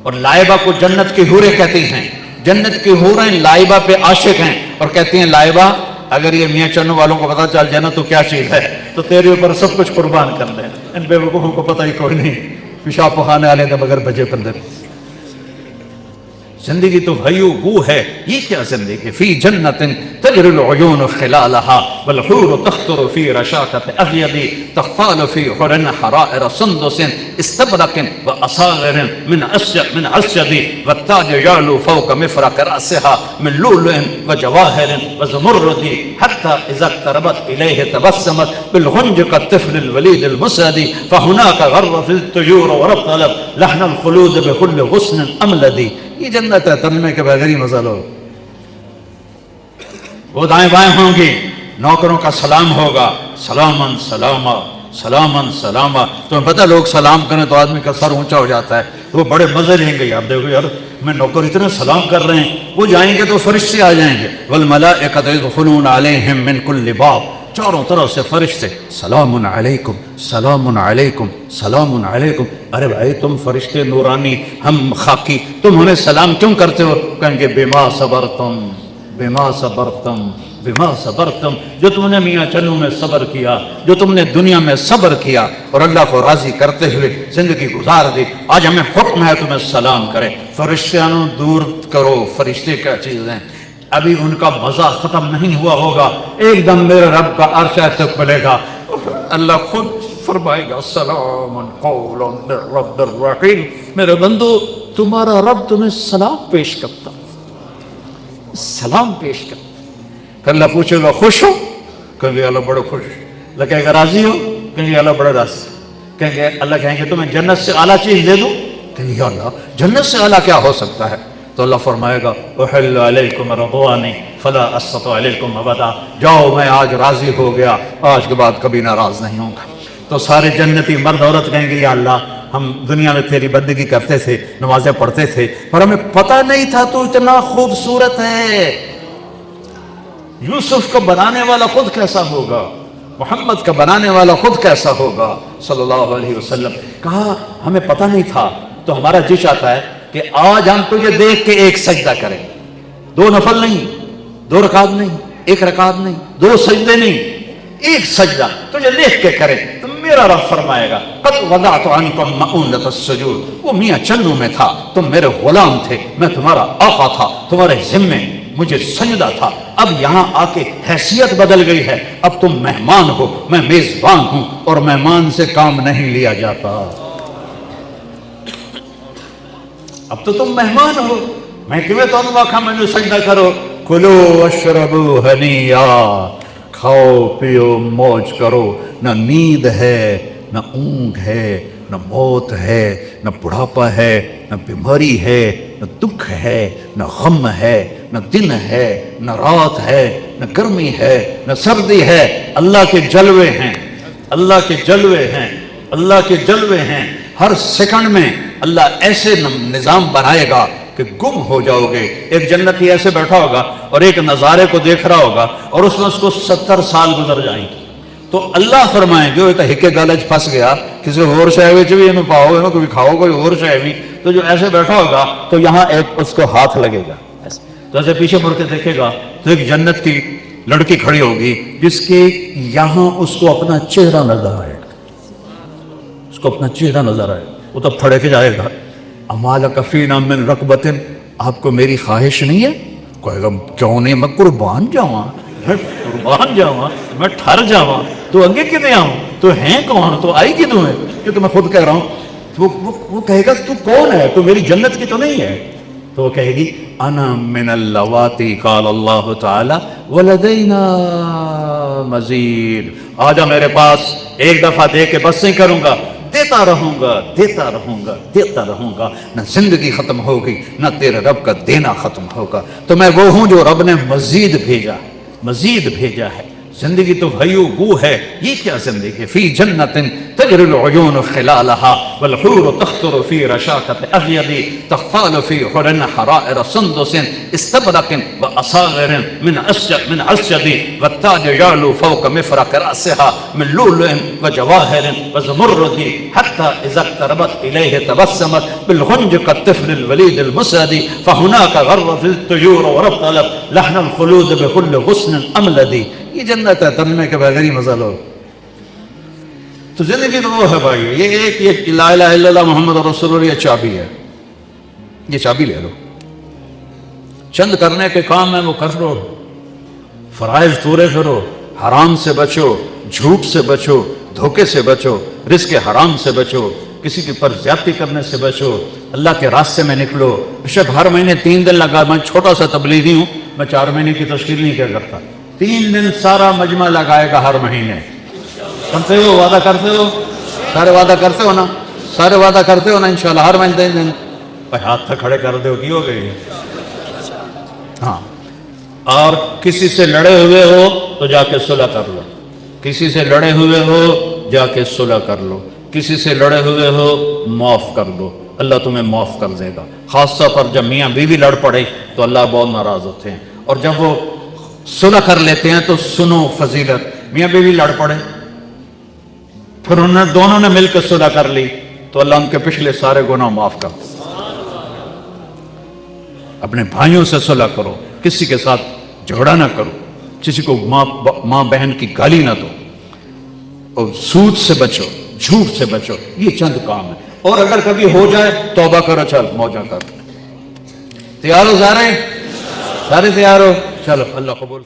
اور لائبہ کو جنت کی حوریں کہتی ہیں. جنت کی حوریں لائبہ پہ عاشق ہیں اور کہتی ہیں لائبہ اگر یہ میاں چنو والوں کو پتہ چل جائے نا تو کیا چیز ہے تو تیرے اوپر سب کچھ قربان کر دیں. ان بے وقوفوں کو پتہ ہی کوئی نہیں، پیشاب پخانے والے تھے مگر بجے پندے. زندگی تو بھائیو وہ ہے. یہ کیا زندگی؟ فی جنت تجری العیون خلالها والحور تخطر فی رشاقۃ اغیض تخفال فی حرن حرائر سندس استبرق واصاغر من اسجد والتاج يعلو فوق مفرق رأسها من لؤلؤ وجواهر وزمرد حتى اذا اقتربت الیہ تبسمت بالغنج كالطفل الولید المسعد فهناك غر في الطیور ورطلب لحن الخلود بكل غصن املد. یہ جنت ہے ترجمے کے بغیر ہی مزہ لو. وہ دائیں بائیں ہوں گی، نوکروں کا سلام ہوگا، سلامن سلاما سلامن سلاما. تمہیں پتہ لوگ سلام کریں تو آدمی کا سر اونچا ہو جاتا ہے. وہ بڑے مزے لیں گے. آپ دیکھو یار میں نوکر اتنے سلام کر رہے ہیں, وہ جائیں گے تو فرشتے آ جائیں گے. والملائکۃ یدخلون علیہم من کل باب, چاروں طرف سے فرشتے سلام علیکم سلام علیکم سلام علیکم. ارے بھائی تم فرشتے نورانی, ہم خاکی, تم ہمیں سلام کیوں کرتے ہو؟ کہیں گے بما صبرتم بما صبرتم بما صبرتم, جو تم نے میاں چنو میں صبر کیا, جو تم نے دنیا میں صبر کیا اور اللہ کو راضی کرتے ہوئے زندگی گزار دی, آج ہمیں حکم ہے تمہیں سلام کرے. فرشتیانوں دور کرو, فرشتے کیا چیز ہیں, ابھی ان کا مزہ ختم نہیں ہوا ہوگا, ایک دم میرے رب کا عرش تک ملے گا, اللہ خود فرمائے گا سلام قولا من رب الرحیم. میرے بندو تمہارا رب تمہیں سلام پیش کرتا, سلام پیش کرتا. اللہ پوچھے گا خوش ہو؟ کہیں گے اللہ بڑے خوش. اللہ کہے گا راضی ہو؟ کہیں گے اللہ بڑے راضی. کہیں گے اللہ کہیں گے تمہیں جنت سے اعلیٰ چیز دے دوں؟ کہیں گے اللہ جنت سے اعلیٰ کیا ہو سکتا ہے؟ تو اللہ فرمائے گا احل علیکم رضوانی فلا اسخط علیکم ابدا, جاؤ میں آج راضی ہو گیا, آج کے بعد کبھی ناراض نہیں ہوں گا. تو سارے جنتی مرد عورت کہیں گے یا اللہ ہم دنیا میں تیری بندگی کرتے تھے, نمازیں پڑھتے تھے, پر ہمیں پتہ نہیں تھا تو اتنا خوبصورت ہے. یوسف کا بنانے والا خود کیسا ہوگا, محمد کا بنانے والا خود کیسا ہوگا صلی اللہ علیہ وسلم. کہا ہمیں پتہ نہیں تھا, تو ہمارا جی چاہتا ہے کہ آج ہم تجھے دیکھ کے ایک سجدہ کریں, 2 نفل نہیں, 2 رکعت نہیں, 1 رکعت نہیں, 2 سجدے نہیں, ایک سجدہ تجھے دیکھ کے کریں. تو میرا رب فرمائے گا قد وضعت عنکم مؤونۃ السجود, وہ میاں چنو میں تھا, تم میرے غلام تھے, میں تمہارا آقا تھا, تمہارے ذمے مجھے سجدہ تھا. اب یہاں آ کے حیثیت بدل گئی ہے, اب تم مہمان ہو, میں میزبان ہوں, اور مہمان سے کام نہیں لیا جاتا. اب تو تم مہمان ہو, میں تمہیں تو انواقع میں سجدہ کرو. کلو واشربو ہنیا, کھاؤ پیو موج کرو. نہ نیند ہے, نہ اونگ ہے, نہ موت ہے, نہ بڑھاپا ہے, نہ بیماری ہے, نہ دکھ ہے, نہ غم ہے, نہ دن ہے, نہ رات ہے, نہ گرمی ہے, نہ سردی ہے. اللہ کے جلوے ہیں, اللہ کے جلوے ہیں, اللہ کے جلوے ہیں. ہر سیکنڈ میں اللہ ایسے نظام بنائے گا کہ گم ہو جاؤ گے. ایک جنتی ایسے بیٹھا ہوگا اور ایک نظارے کو دیکھ رہا ہوگا, اور اس میں اس کو 70 سال گزر جائیں گے. تو اللہ فرمائیں گے وہ ہکے گالج پھنس گیا, کسی اور شے وچ بھی انہوں پاؤ, انہوں کوئی کھاؤ کوئی اور شے بھی, تو جو ایسے بیٹھا ہوگا تو یہاں ایک اس کو ہاتھ لگے گا, تو ایسے پیچھے مڑ کے دیکھے گا تو ایک جنت کی لڑکی کھڑی ہوگی جس کے یہاں اس کو اپنا چہرہ نظر آئے گا, اس کو اپنا چہرہ نظر آئے گا. وہ تو پھڑے کے جائے گا امالک فینا من رغبۃ, آپ کو میری خواہش نہیں ہے؟ کہے گا کیوں نہیں, میں قربان جاواں, قربان جاواں, میں ٹھر جاواں, تو اگے کتنے آؤں, تو ہیں کون, تو آئی کتوں ہے, کہ تو میں خود کہہ رہا ہوں. وہ کہے گا تو کون ہے, تو میری جنت کی تو نہیں ہے. تو وہ کہے گی انا من اللواتی قال اللہ تعالی ولدینا مزید, آجا میرے پاس, ایک دفعہ دے کے بس نہیں کروں گا, دیتا رہوں گا, دیتا رہوں گا, دیتا رہوں گا. نہ زندگی ختم ہوگی, نہ تیرے رب کا دینا ختم ہوگا. تو میں وہ ہوں جو رب نے مزید بھیجا, مزید بھیجا ہے. زندگی تو بھائیو وہ ہے, یہ کیا زندگی, فی جنت تجری العیون خلالها والحور تخطر فی رشاقۃ اغید تخفال فی حرن حرائر سندس استبرق واصاغر من اسجد والتاج یعلو فوق مفرق رأسها من لؤلؤ وجواہر وزمرد حتى اذا اقتربت الیہ تبسمت بالغنج كالطفل الولید المسعد فهناك غرت الطیور ورطلت لحن الخلود بكل غصن املد. یہ جنت ہے, ترجمے کے بغیر ہی مزہ لو. تو زندگی تو وہ ہے بھائی, یہ ایک یہ لا الہ الا اللہ محمد رسول اللہ, یہ چابی ہے, یہ چابی لے لو. چند کرنے کے کام ہیں وہ کر لو, فرائض پورے کرو, حرام سے بچو, جھوٹ سے بچو, دھوکے سے بچو, رزق حرام سے بچو, کسی کے پر زیادتی کرنے سے بچو, اللہ کے راستے میں نکلو. شاید ہر مہینے 3 دن لگا, میں چھوٹا سا تبلیغی ہوں, میں 4 مہینے کی تشکیل نہیں کیا کرتا, 3 دن سارا مجمع لگائے گا ہر مہینے. کرتے ہو, وعدہ کرتے ہو, سارے وعدہ کرتے ہو نا, سارے وعدہ کرتے ہو نا انشاءاللہ ہر مہینے 3 دن. ہاتھ تک کھڑے کر دو, کی ہو گئی. ہاں, اور کسی سے لڑے ہوئے ہو تو جا کے صلح کر لو, کسی سے لڑے ہوئے ہو جا کے صلح کر لو, کسی سے لڑے ہوئے ہو معاف کر دو, اللہ تمہیں معاف کر دے گا۔ خاص طور پر جب میاں بیوی لڑ پڑے تو اللہ بہت ناراض ہوتے ہیں، اور جب وہ صلح کر لیتے ہیں تو سنو فضیلت، میاں بیوی لڑ پڑے پھر دونوں نے مل کے صلح کر لی تو اللہ ان کے پچھلے سارے گناہ معاف کر دے۔ اپنے بھائیوں سے صلح کرو، کسی کے ساتھ جھگڑا نہ کرو، کسی کو ماں بہن کی گالی نہ دو، اور سود سے بچو، جھوٹ سے بچو، یہ چند کام ہے۔ اور اگر کبھی ہو جائے توبہ کرو، چل موجہ کر۔ تیار ہو سارے؟ سارے تیار ہو؟ چلو اللہ قبول۔